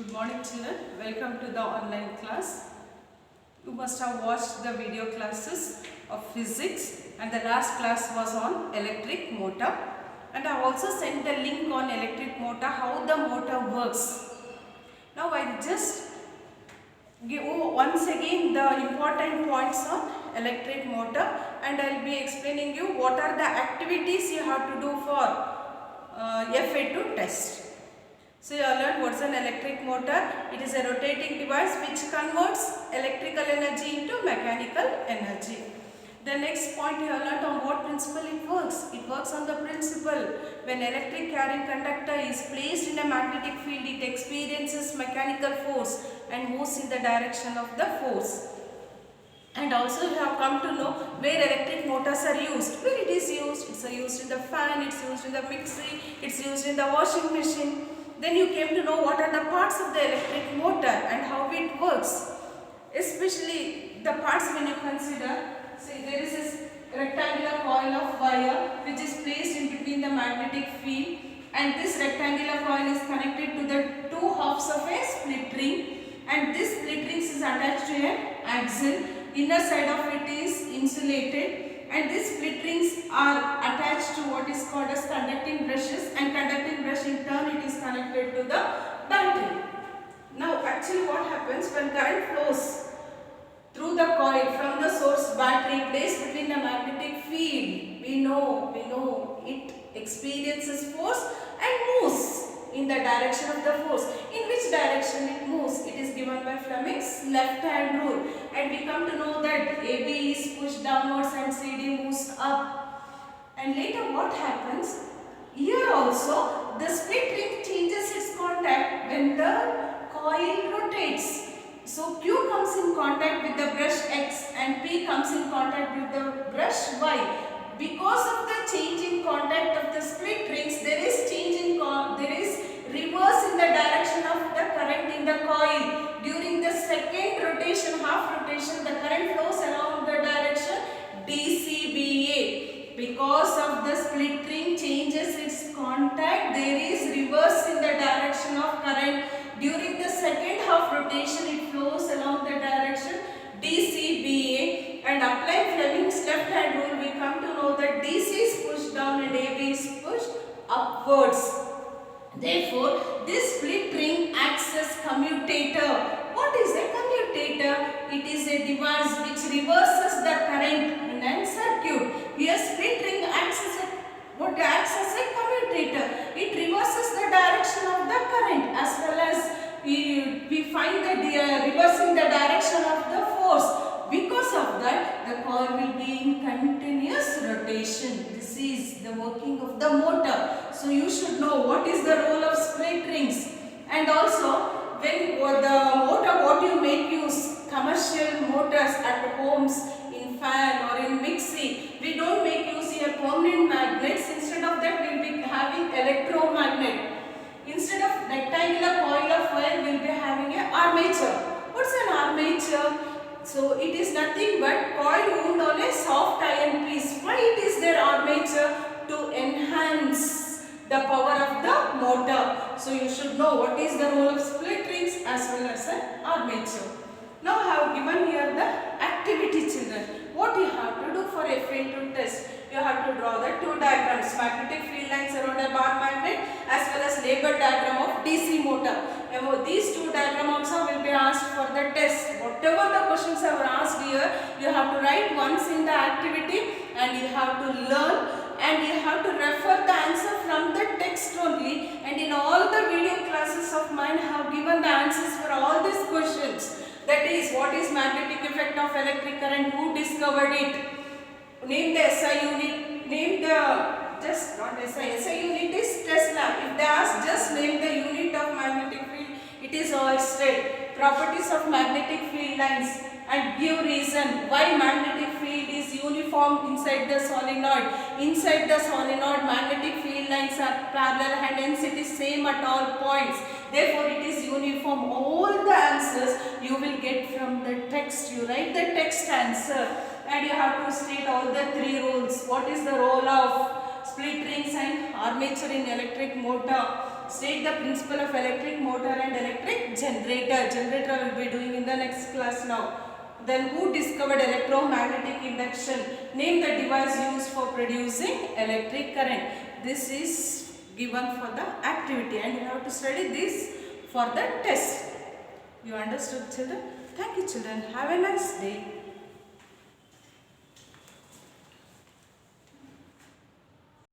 Good morning children, welcome to the online class. You must have watched the video classes of physics and the last class was on electric motor, and I have also sent the link on electric motor, how the motor works. Now I just give once again the important points on electric motor, and I will be explaining you what are the activities you have to do for FA2 test. So you have learned what is an electric motor. It is a rotating device which converts electrical energy into mechanical energy. The next point you have learned on what principle it works. It works on the principle when electric carrying conductor is placed in a magnetic field, it experiences mechanical force and moves in the direction of the force. And also you have come to know where electric motors are used. Where it is used? It's used in the fan, it's used in the mixer, it's used in the washing machine. Then you came to know what are the parts of the electric motor and how it works. Especially the parts when you consider, say there is this rectangular coil of wire which is placed in between the magnetic field, and this rectangular coil is connected to the two halves of a split ring, and this split ring is attached to an axle. Inner side of it is insulated, and these split rings are attached to what is called as conducting brushes, and conducting brush in turn it is connected to the battery. Now actually what happens when current flows through the coil from the source battery placed between the magnetic field, we know it experiences force and moves in the direction of the force. In which direction it moves? It is given by Fleming's left hand rule, and we come to know that AB is pushed downwards and CD moves up. And later what happens? Here also the split ring changes its contact when the coil rotates. So Q comes in contact with the brush X and P comes in contact with the brush Y. Because of the change in contact of the split rings, there is reverse in the direction of the current in the coil. During the second rotation, half rotation, the current flows along the direction DCBA. Because of the split ring changes its contact, there is reverse in the direction of current. During the second half rotation, it flows along the direction DCBA, and applying Fleming's left hand rule, we come to know that DC is pushed down and AB is pushed upwards. Therefore, this split ring acts as commutator. What is a commutator? It is a device which reverses the current in a circuit. Here, split ring acts as a commutator. It reverses the direction of the current, as well as we find that reversing the direction of the force. Because of that, the coil will be in continuous rotation. This is the working of the motor. So you should know what is the role of split rings. And also, when the motor what you make use, commercial motors at homes, in fan or in mixie, we don't make use here permanent magnets. Instead of that, we will be having electromagnet. Instead of rectangular coil of wire, we will be having an armature. What's an armature? So it is nothing but coil wound on a soft iron piece. Why it is their armature? To enhance the power of the motor. So you should know what is the role of split rings as well as an armature. Now I have given here the activity, children. What you have to do for FA2 test? You have to draw the two diagrams, magnetic field lines around a bar magnet as well as label diagram of DC motor. These two diagrams also will be asked for the test. Whatever the questions are asked here, you have to write once in the activity, and you have to learn, and you have to refer the answer from the text only. And in all the video classes of mine, I have given the answers for all these questions. That is, what is magnetic effect of electric current? Who discovered it? Name the SI unit. Name the SI unit is Tesla. If they ask, just name the unit of magnetic field, it is Oersted. Properties of magnetic field lines, and give reason why magnetic field is uniform inside the solenoid. Inside the solenoid, magnetic field lines are parallel and hence it is same at all points. Therefore, it is uniform. All the answers you will get from the text. You write the text answer, and you have to state all the three roles. What is the role of split rings and armature in electric motor? State the principle of electric motor and electric generator. Generator I will be doing in the next class now. Then who discovered electromagnetic induction? Name the device used for producing electric current. This is given for the activity and you have to study this for the test. You understood, children? Thank you, children. Have a nice day.